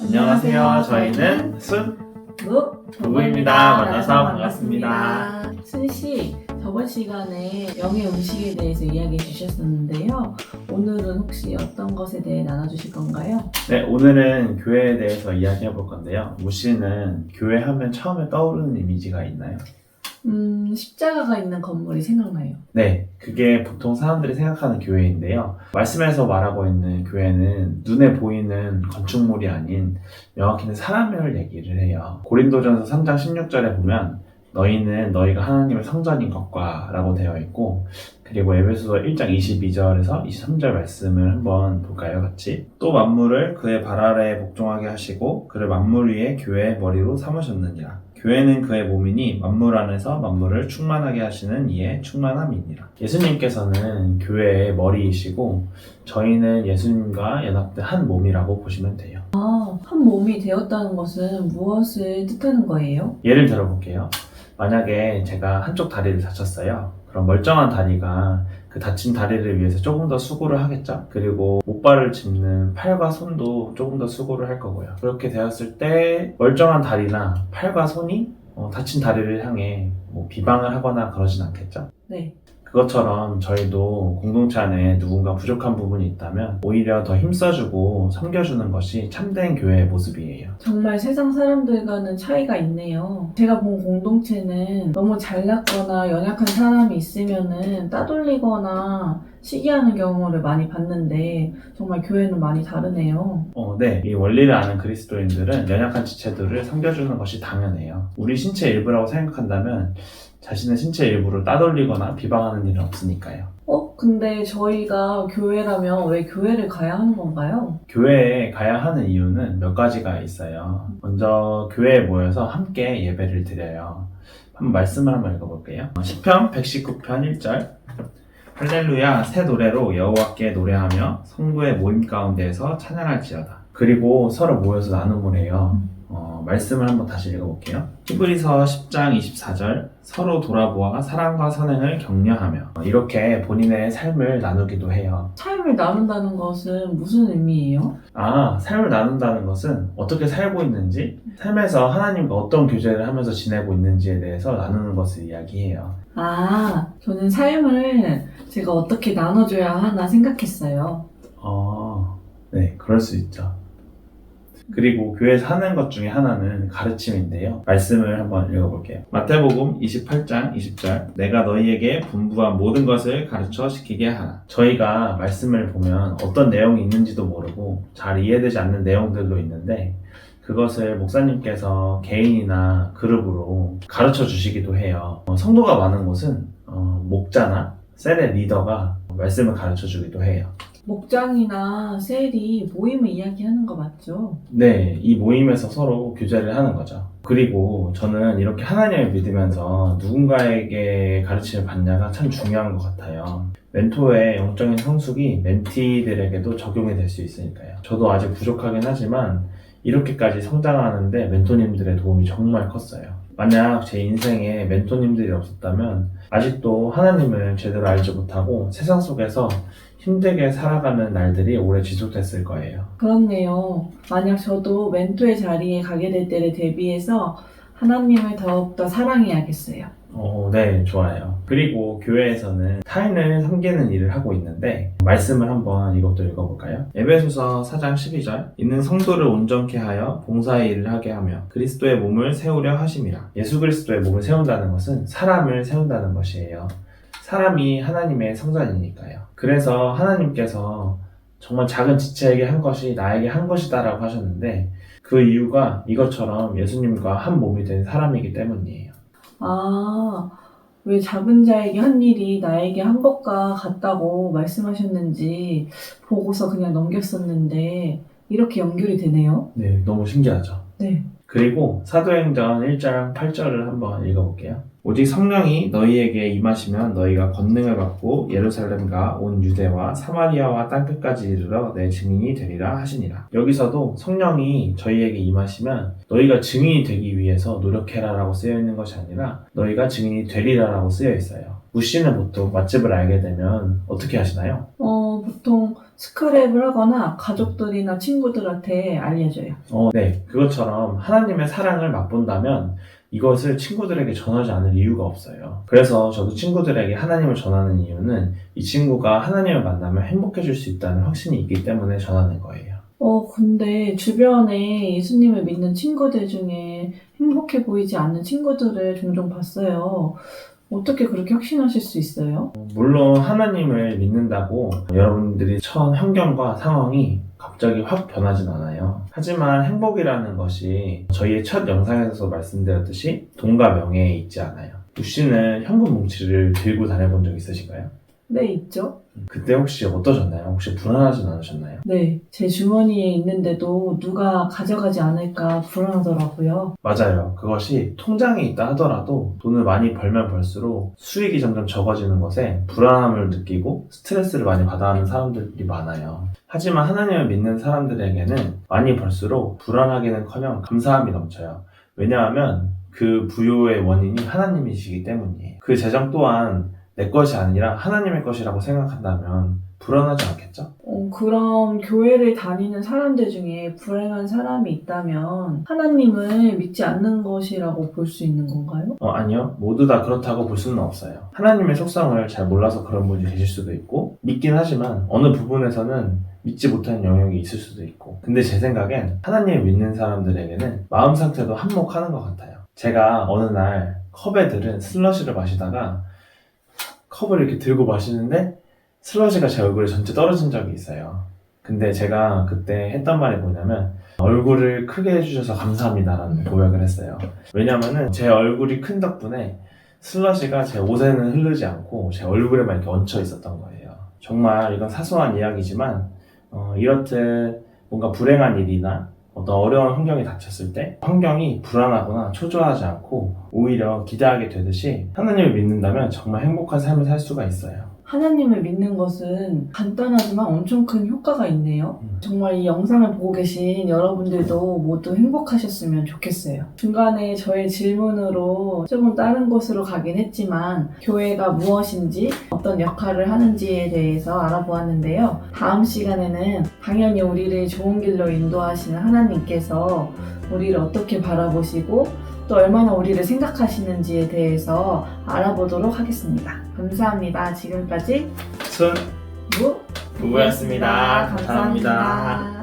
안녕하세요. 저희는 순 부부입니다. 만나서 반갑습니다. 순씨, 저번 시간에 영의 음식에 대해서 이야기해 주셨었는데요. 오늘은 혹시 어떤 것에 대해 나눠주실 건가요? 네, 오늘은 교회에 대해서 이야기해 볼 건데요. 무씨는 교회 하면 처음에 떠오르는 이미지가 있나요? 십자가가 있는 건물이 생각나요. 네, 그게 보통 사람들이 생각하는 교회인데요. 말씀에서 말하고 있는 교회는 눈에 보이는 건축물이 아닌 명확히는 사람을 얘기를 해요. 고린도전서 3장 16절에 보면 너희는 너희가 하나님의 성전인 것과 라고 되어 있고, 그리고 에베소서 1장 22절에서 23절 말씀을 한번 볼까요, 같이? 또 만물을 그의 발 아래에 복종하게 하시고 그를 만물 위에 교회의 머리로 삼으셨느니라. 교회는 그의 몸이니 만물 안에서 만물을 충만하게 하시는 이의 충만함이니라. 예수님께서는 교회의 머리이시고 저희는 예수님과 연합된 한 몸이라고 보시면 돼요. 한 몸이 되었다는 것은 무엇을 뜻하는 거예요? 예를 들어볼게요. 만약에 제가 한쪽 다리를 다쳤어요. 그럼 멀쩡한 다리가 그 다친 다리를 위해서 조금 더 수고를 하겠죠? 그리고 목발을 짚는 팔과 손도 조금 더 수고를 할 거고요. 그렇게 되었을 때 멀쩡한 다리나 팔과 손이 다친 다리를 향해 비방을 하거나 그러진 않겠죠? 네. 그것처럼 저희도 공동체 안에 누군가 부족한 부분이 있다면 오히려 더 힘써주고 섬겨주는 것이 참된 교회의 모습이에요. 정말 세상 사람들과는 차이가 있네요. 제가 본 공동체는 너무 잘났거나 연약한 사람이 있으면은 따돌리거나 시기하는 경우를 많이 봤는데 정말 교회는 많이 다르네요. 네. 이 원리를 아는 그리스도인들은 연약한 지체들을 섬겨주는 것이 당연해요. 우리 신체 일부라고 생각한다면 자신의 신체 일부를 따돌리거나 비방하는 일은 없으니까요. 근데 저희가 교회라면 왜 교회를 가야 하는 건가요? 교회에 가야 하는 이유는 몇 가지가 있어요. 먼저 교회에 모여서 함께 예배를 드려요. 한번 말씀을 한번 읽어볼게요. 시편 119편 1절 할렐루야 새 노래로 여호와께 노래하며 성도의 모임 가운데에서 찬양할지어다. 그리고 서로 모여서 나눔을 해요. 말씀을 한번 다시 읽어볼게요. 히브리서 10장 24절 서로 돌아보아 사랑과 선행을 격려하며 이렇게 본인의 삶을 나누기도 해요. 삶을 나눈다는 것은 무슨 의미예요? 삶을 나눈다는 것은 어떻게 살고 있는지, 삶에서 하나님과 어떤 교제를 하면서 지내고 있는지에 대해서 나누는 것을 이야기해요. 저는 삶을 제가 어떻게 나눠줘야 하나 생각했어요. 네, 그럴 수 있죠. 그리고 교회에서 하는 것 중에 하나는 가르침인데요. 말씀을 한번 읽어볼게요. 마태복음 28장 20절 내가 너희에게 분부한 모든 것을 가르쳐 지키게 하라. 저희가 말씀을 보면 어떤 내용이 있는지도 모르고 잘 이해되지 않는 내용들도 있는데 그것을 목사님께서 개인이나 그룹으로 가르쳐 주시기도 해요. 성도가 많은 곳은 목자나 셀의 리더가 말씀을 가르쳐 주기도 해요. 목장이나 셀이 모임을 이야기하는 거 맞죠? 네, 이 모임에서 서로 교제를 하는 거죠. 그리고 저는 이렇게 하나님을 믿으면서 누군가에게 가르침을 받냐가 참 중요한 것 같아요. 멘토의 영적인 성숙이 멘티들에게도 적용이 될 수 있으니까요. 저도 아직 부족하긴 하지만 이렇게까지 성장하는데 멘토님들의 도움이 정말 컸어요. 만약 제 인생에 멘토님들이 없었다면 아직도 하나님을 제대로 알지 못하고 세상 속에서 힘들게 살아가는 날들이 오래 지속됐을 거예요. 그렇네요. 만약 저도 멘토의 자리에 가게 될 때를 대비해서 하나님을 더욱더 사랑해야겠어요. 네, 좋아요. 그리고 교회에서는 타인을 섬기는 일을 하고 있는데 말씀을 한번 이것도 읽어볼까요? 에베소서 4장 12절 있는 성도를 온전케 하여 봉사의 일을 하게 하며 그리스도의 몸을 세우려 하심이라. 예수 그리스도의 몸을 세운다는 것은 사람을 세운다는 것이에요. 사람이 하나님의 성전이니까요. 그래서 하나님께서 정말 작은 지체에게 한 것이 나에게 한 것이다 라고 하셨는데 그 이유가 이것처럼 예수님과 한 몸이 된 사람이기 때문이에요. 왜 작은 자에게 한 일이 나에게 한 것과 같다고 말씀하셨는지 보고서 그냥 넘겼었는데 이렇게 연결이 되네요. 네, 너무 신기하죠? 네. 그리고 사도행전 1장 8절을 한번 읽어볼게요. 오직 성령이 너희에게 임하시면 너희가 권능을 받고 예루살렘과 온 유대와 사마리아와 땅끝까지 이르러 내 증인이 되리라 하시니라. 여기서도 성령이 저희에게 임하시면 너희가 증인이 되기 위해서 노력해라 라고 쓰여 있는 것이 아니라 너희가 증인이 되리라 라고 쓰여 있어요. 무씨는 보통 맛집을 알게 되면 어떻게 하시나요? 보통 스크랩을 하거나 가족들이나 친구들한테 알려줘요. 네. 그것처럼 하나님의 사랑을 맛본다면 이것을 친구들에게 전하지 않을 이유가 없어요. 그래서 저도 친구들에게 하나님을 전하는 이유는 이 친구가 하나님을 만나면 행복해질 수 있다는 확신이 있기 때문에 전하는 거예요. 근데 주변에 예수님을 믿는 친구들 중에 행복해 보이지 않는 친구들을 종종 봤어요. 어떻게 그렇게 확신하실 수 있어요? 물론 하나님을 믿는다고 여러분들이 처한 환경과 상황이 갑자기 확 변하진 않아요. 하지만 행복이라는 것이 저희의 첫 영상에서 말씀드렸듯이 돈과 명예에 있지 않아요. 우씨는 현금 뭉치를 들고 다녀본 적 있으신가요? 네, 있죠. 그때 혹시 어떠셨나요? 혹시 불안하진 않으셨나요? 네, 제 주머니에 있는데도 누가 가져가지 않을까 불안하더라고요. 맞아요. 그것이 통장에 있다 하더라도 돈을 많이 벌면 벌수록 수익이 점점 적어지는 것에 불안함을 느끼고 스트레스를 많이 받아 하는 사람들이 많아요. 하지만 하나님을 믿는 사람들에게는 많이 벌수록 불안하기는커녕 감사함이 넘쳐요. 왜냐하면 그 부요의 원인이 하나님이시기 때문이에요. 그 재정 또한 내 것이 아니라 하나님의 것이라고 생각한다면 불안하지 않겠죠? 그럼 교회를 다니는 사람들 중에 불행한 사람이 있다면 하나님을 믿지 않는 것이라고 볼 수 있는 건가요? 아니요. 모두 다 그렇다고 볼 수는 없어요. 하나님의 속성을 잘 몰라서 그런 분이 계실 수도 있고 믿긴 하지만 어느 부분에서는 믿지 못하는 영역이 있을 수도 있고 근데 제 생각엔 하나님을 믿는 사람들에게는 마음 상태도 한몫하는 것 같아요. 제가 어느 날 컵에 들은 슬러시를 마시다가 컵을 이렇게 들고 마시는데 슬러시가 제 얼굴에 전체 떨어진 적이 있어요. 근데 제가 그때 했던 말이 뭐냐면 얼굴을 크게 해주셔서 감사합니다라는 고백을 했어요. 왜냐면은 제 얼굴이 큰 덕분에 슬러시가 제 옷에는 흐르지 않고 제 얼굴에만 이렇게 얹혀 있었던 거예요. 정말 이건 사소한 이야기지만 이렇듯 뭔가 불행한 일이나 어떤 어려운 환경이 닥쳤을 때 환경이 불안하거나 초조하지 않고 오히려 기대하게 되듯이 하나님을 믿는다면 정말 행복한 삶을 살 수가 있어요. 하나님을 믿는 것은 간단하지만 엄청 큰 효과가 있네요. 정말 이 영상을 보고 계신 여러분들도 모두 행복하셨으면 좋겠어요. 중간에 저의 질문으로 조금 다른 곳으로 가긴 했지만 교회가 무엇인지 어떤 역할을 하는지에 대해서 알아보았는데요. 다음 시간에는 당연히 우리를 좋은 길로 인도하시는 하나님께서 우리를 어떻게 바라보시고 또 얼마나 우리를 생각하시는지에 대해서 알아보도록 하겠습니다. 감사합니다. 지금까지 부부였습니다. 감사합니다.